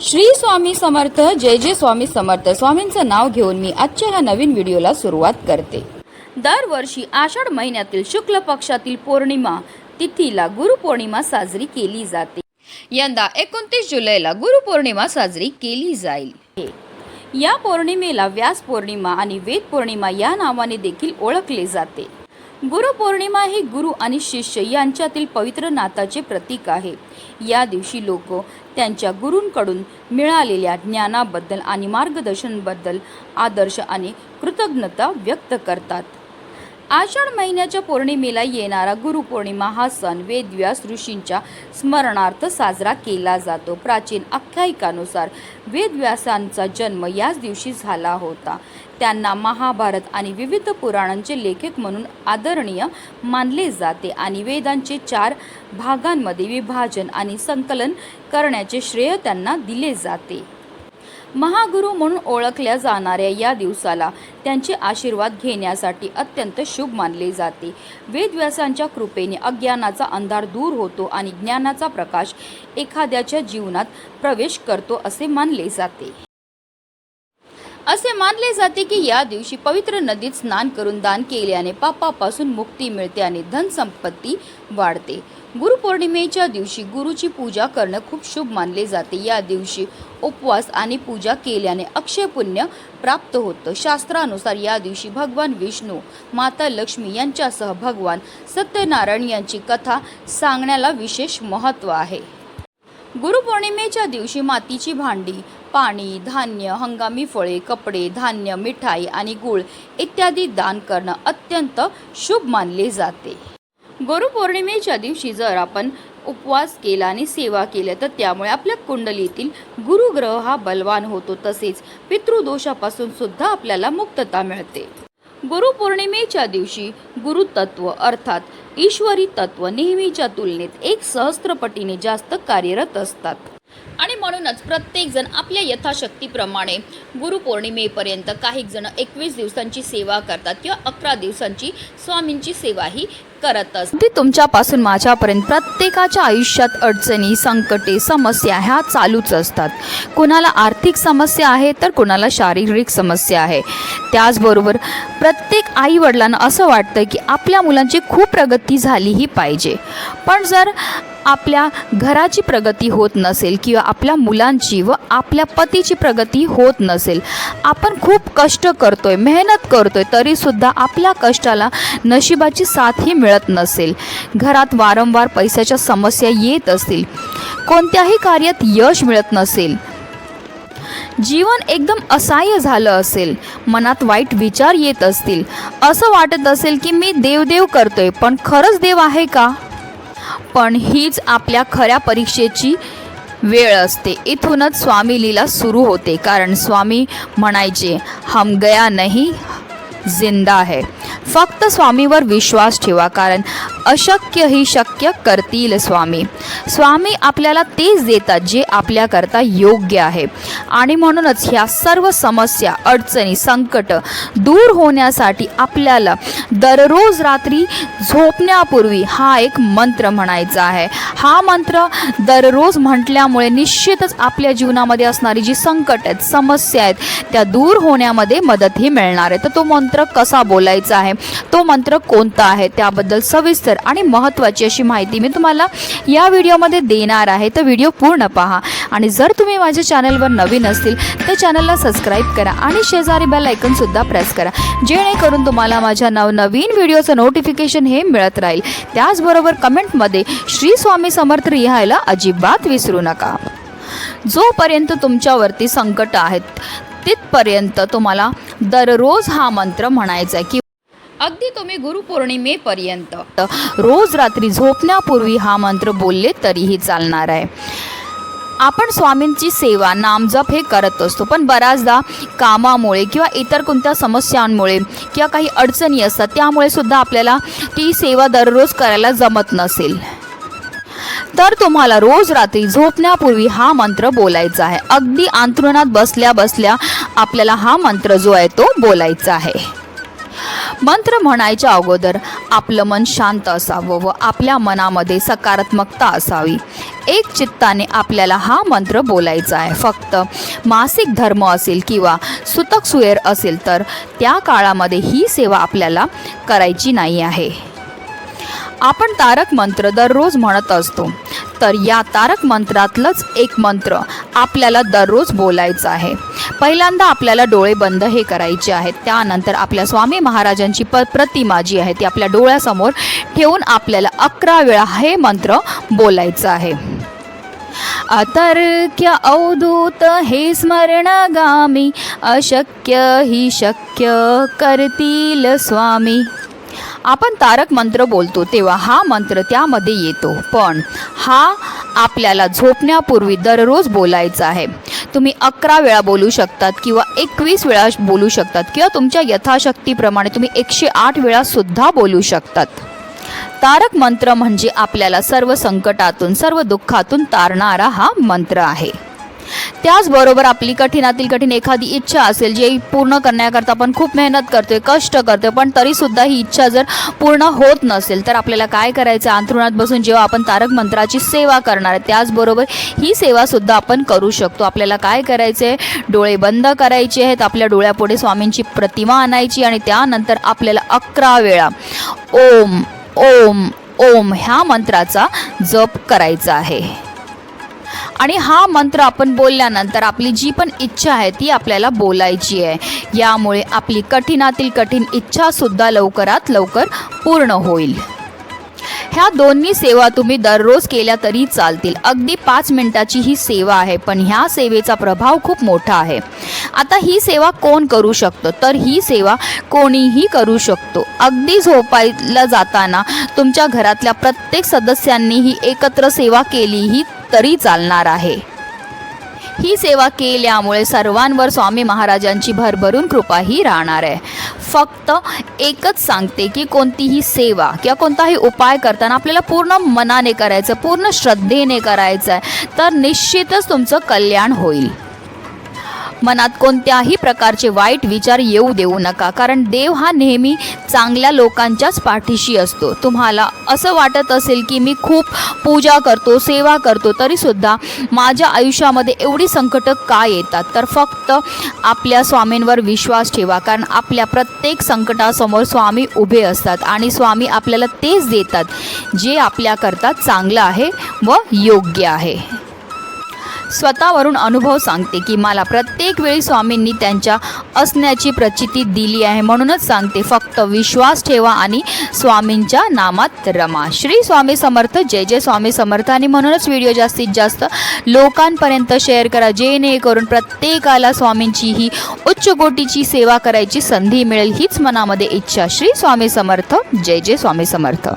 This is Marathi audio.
श्री स्वामी समर्थ. जय जय स्वामी समर्थ. स्वामींचं नाव घेऊन मी आजच्या ह्या नवीन व्हिडिओला सुरुवात करते. दरवर्षी आषाढ महिन्यातील शुक्ल पक्षातील पौर्णिमा तिथीला गुरुपौर्णिमा साजरी केली जाते. यंदा 29 जुलैला गुरुपौर्णिमा साजरी केली जाईल. या पौर्णिमेला व्यास पौर्णिमा आणि वेद पौर्णिमा या नावाने देखील ओळखले जाते. गुरुपौर्णिमा ही गुरु आणि शिष्य यांच्यातील पवित्र नाताचे प्रतीक आहे. या दिवशी लोक त्यांच्या गुरूंकडून मिळालेल्या ज्ञानाबद्दल आणि मार्गदर्शनाबद्दल आदर्श आणि कृतज्ञता व्यक्त करतात. आषाढ महिन्याच्या पौर्णिमेला येणारा गुरुपौर्णिमा हा सण वेदव्यास ऋषींच्या स्मरणार्थ साजरा केला जातो. प्राचीन आख्यायिकानुसार वेदव्यासांचा जन्म याच दिवशी झाला होता. त्यांना महाभारत आणि विविध पुराणांचे लेखक म्हणून आदरणीय मानले जाते आणि वेदांचे 4 भागांमध्ये विभाजन आणि संकलन करण्याचे श्रेय त्यांना दिले जाते. महागुरु म्हणून ओळखल्या जाणाऱ्या या दिवसाला त्यांचे आशीर्वाद घेण्यासाठी अत्यंत शुभ मानले जाते. वेदव्यासांच्या कृपेने अज्ञानाचा अंधार दूर होतो आणि ज्ञानाचा प्रकाश एखाद्याच्या जीवनात प्रवेश करतो असे मानले जाते. असे मानले जाते की या दिवशी पवित्र नदीत स्नान करून दान केल्याने पापापासून मुक्ती मिळते आणि धनसंपत्ती वाढते. गुरुपौर्णिमेच्या दिवशी गुरुची पूजा करणं खूप शुभ मानले जाते. या दिवशी उपवास आणि पूजा केल्याने अक्षय पुण्य प्राप्त होतं. शास्त्रानुसार या दिवशी भगवान विष्णू, माता लक्ष्मी यांच्यासह भगवान सत्यनारायण यांची कथा सांगण्याला विशेष महत्त्व आहे. गुरुपौर्णिमेच्या दिवशी मातीची भांडी, पाणी, धान्य, हंगामी फळे, कपडे, धान्य, मिठाई आणि गूळ इत्यादी दान करणं अत्यंत शुभ मानले जाते. गुरुपौर्णिमेच्या दिवशी जर आपण उपवास केला आणि सेवा केल्या तर त्यामुळे आपल्या कुंडलीतील गुरुग्रह हा बलवान होतो. तसेच पितृदोषापासून सुद्धा आपल्याला मुक्तता मिळते. गुरुपौर्णिमेच्या दिवशी गुरुतत्व अर्थात ईश्वरी तत्व नेहमीच्या तुलनेत 1 सहस्त्रपटीने जास्त कार्यरत असतात आणि म्हणूनच प्रत्येक जण आपल्या यथाशक्तीप्रमाणे गुरुपौर्णिमेपर्यंत काही जण 21 दिवसांची सेवा करतात किंवा 11 दिवसांची स्वामींची सेवाही करत असते. तुमच्यापासून माझ्यापर्यंत प्रत्येकाच्या आयुष्यात अडचणी, संकटे, समस्या ह्या चालूच असतात. कुणाला आर्थिक समस्या आहे तर कुणाला शारीरिक समस्या आहे. त्याचबरोबर प्रत्येक आई वडिलांना असं वाटतं की आपल्या मुलांची खूप प्रगती झालीही पाहिजे. पण जर आपल्या घराची प्रगती होत नसेल किंवा आपल्या मुलांची व आपल्या पतीची प्रगती होत नसेल, आपण खूप कष्ट करतोय, मेहनत करतोय, तरीसुद्धा आपल्या कष्टाला नशिबाची साथही मिळत नसेल, घरात वारंवार पैशाच्या समस्या येत असतील, कोणत्याही कार्यात यश मिळत नसेल, जीवन एकदम असह्य झालं असेल, मनात वाईट विचार येत असतील, असं वाटत असेल की मी देव करतोय पण खरंच देव आहे का? पण हीच आपल्या खऱ्या परीक्षेची वेळ असते. इथूनच स्वामी लीला सुरू होते. कारण स्वामी म्हणायचे, हम गया नहीं जिंदा है. फक्त स्वामीवर विश्वास ठेवा, कारण अशक्य ही शक्य करतील स्वामी. स्वामी आपल्याला तेच देतात जे आपल्याकरता योग्य आहे. आणि म्हणूनच ह्या सर्व समस्या, अडचणी, संकट दूर होण्यासाठी आपल्याला दररोज रात्री झोपण्यापूर्वी हा एक मंत्र म्हणायचा आहे. हा मंत्र दररोज म्हटल्यामुळे निश्चितच आपल्या जीवनामध्ये असणारी जी संकट आहेत, समस्या आहेत, त्या दूर होण्यामध्ये मदतही मिळणार आहे. तर तो मंत्र कसा बोलायचा आहे, तो मंत्र कोणता आहे, त्याबद्दल सविस्तर आणि महत्त्वाची अशी माहिती मी तुम्हाला या व्हिडिओमध्ये देणार आहे. तर व्हिडिओ पूर्ण पहा. आणि जर तुम्ही माझ्या चॅनलवर नवीन असतील तर चॅनलला सबस्क्राईब करा आणि शेजारी बेल आयकॉन सुद्धा प्रेस करा, जेणेकरून तुम्हाला माझ्या नवनवीन व्हिडिओचं नोटिफिकेशन हे मिळत राहील. त्याचबरोबर कमेंटमध्ये श्री स्वामी समर्थ लिहायला अजिबात विसरू नका. जोपर्यंत तुमच्यावरती संकट आहेत तिथपर्यंत तुम्हाला दररोज हा मंत्र म्हणायचा आहे. की अगदी तुम्ही गुरुपौर्णिमेपर्यंत रोज रात्री झोपण्यापूर्वी हा मंत्र बोलले तरीही चालणार आहे. आपण स्वामींची सेवा, नामजप हे करत असतो, पण बऱ्याचदा कामामुळे किंवा इतर कोणत्या समस्यांमुळे किंवा काही अडचणी असतात, त्यामुळे सुद्धा आपल्याला ती सेवा दररोज करायला जमत नसेल, तर तुम्हाला रोज रात्री झोपण्यापूर्वी हा मंत्र बोलायचा आहे. अगदी अंथरुणात बसल्या बसल्या आपल्याला हा मंत्र जो आहे तो बोलायचा आहे. मंत्र म्हणायच्या अगोदर आपलं मन शांत असावं व आपल्या मनामध्ये सकारात्मकता असावी. एक चित्ताने आपल्याला हा मंत्र बोलायचा आहे. फक्त मासिक धर्म असेल किंवा सुतक सुयर असेल तर त्या काळामध्ये ही सेवा आपल्याला करायची नाही आहे. आपण तारक मंत्र दररोज म्हणत असतो, तर या तारक मंत्रातलंच एक मंत्र आपल्याला दररोज बोलायचं आहे. पहिल्यांदा आपल्याला डोळे बंद हे करायचे आहेत. त्यानंतर आपल्या स्वामी महाराजांची प्रतिमा जी आहे ती आपल्या डोळ्यासमोर ठेवून आपल्याला 11 वेळा हे मंत्र बोलायचं आहे. अतर्क्य अवधूत हे स्मरणगामी, अशक्य ही शक्य करतील स्वामी. आपण तारक मंत्र बोलतो तेव्हा हा मंत्र त्यामध्ये येतो, पण हा आपल्याला झोपण्यापूर्वी दररोज बोलायचा आहे. तुम्ही 11 वेळा बोलू शकतात किंवा 21 वेळा बोलू शकतात किंवा तुमच्या यथाशक्तीप्रमाणे तुम्ही 108 वेळा सुद्धा बोलू शकतात. तारक मंत्र म्हणजे आपल्याला सर्व संकटातून सर्व दुःखातून तारणारा हा मंत्र आहे. त्याचबरोबर आपली कठीणातील कठीण एखादी इच्छा असेल जी पूर्ण करण्याकरता आपण खूप मेहनत करतोय, कष्ट करतोय, पण तरीसुद्धा ही इच्छा जर पूर्ण होत नसेल तर आपल्याला काय करायचं, अंथरुणात बसून जेव्हा आपण तारक मंत्राची सेवा करणार आहे त्याचबरोबर ही सेवासुद्धा आपण करू शकतो. आपल्याला काय करायचं आहे, डोळे बंद करायचे आहेत, आपल्या डोळ्यापुढे स्वामींची प्रतिमा आणायची आणि त्यानंतर आपल्याला 11 वेळा ओम ओम ओम ह्या मंत्राचा जप करायचा आहे. आणि हा मंत्र आपण बोलल्यानंतर आपली जी पण इच्छा आहे ती आपल्याला बोलायची आहे. यामुळे आपली कठीणातील कठीण इच्छासुद्धा लवकरात लवकर पूर्ण होईल. ह्या दोन्ही सेवा तुम्ही दररोज केल्या तरी चालतील. अगदी 5 मिनिटाची ही सेवा आहे, पण ह्या सेवेचा प्रभाव खूप मोठा आहे. आता ही सेवा कोण करू शकतो, तर ही सेवा कोणीही करू शकतो. अगदी झोपायला जाताना तुमच्या घरातल्या प्रत्येक सदस्यांनी ही एकत्र सेवा केलीही तरी चालणार आहे. ही सेवा केल्यामुळे सर्वांवर स्वामी महाराजांची भरभरून कृपाही राहणार आहे. फक्त एकच सांगते की कोणतीही सेवा किंवा कोणताही उपाय करताना आपल्याला पूर्ण मनाने करायचं, पूर्ण श्रद्धेने करायचं आहे, तर निश्चितच तुमचं कल्याण होईल. मनात कोणत्याही प्रकारचे वाईट विचार येऊ देऊ नका, कारण देव हा नेहमी चांगल्या लोकांच्याच पाठीशी असतो. तुम्हाला असं वाटत असेल की मी खूप पूजा करतो, सेवा करतो, तरीसुद्धा माझ्या आयुष्यामध्ये एवढी संकटं का येतात, तर फक्त आपल्या स्वामींवर विश्वास ठेवा, कारण आपल्या प्रत्येक संकटासमोर स्वामी उभे असतात आणि स्वामी आपल्याला तेच देतात जे आपल्याकरता चांगलं आहे व योग्य आहे. स्वतःवरून अनुभव सांगते की मला प्रत्येक वेळी स्वामींनी त्यांच्या असण्याची प्रचिती दिली आहे. म्हणूनच सांगते, फक्त विश्वास ठेवा आणि स्वामींच्या नामात रमा. श्री स्वामी समर्थ. जय जय स्वामी समर्थ. आणि म्हणूनच व्हिडिओ जास्तीत जास्त लोकांपर्यंत शेअर करा, जेणेकरून प्रत्येकाला स्वामींची ही उच्च कोटीची सेवा करायची संधी मिळेल. हीच मनामध्ये इच्छा. श्री स्वामी समर्थ. जय जय स्वामी समर्थ.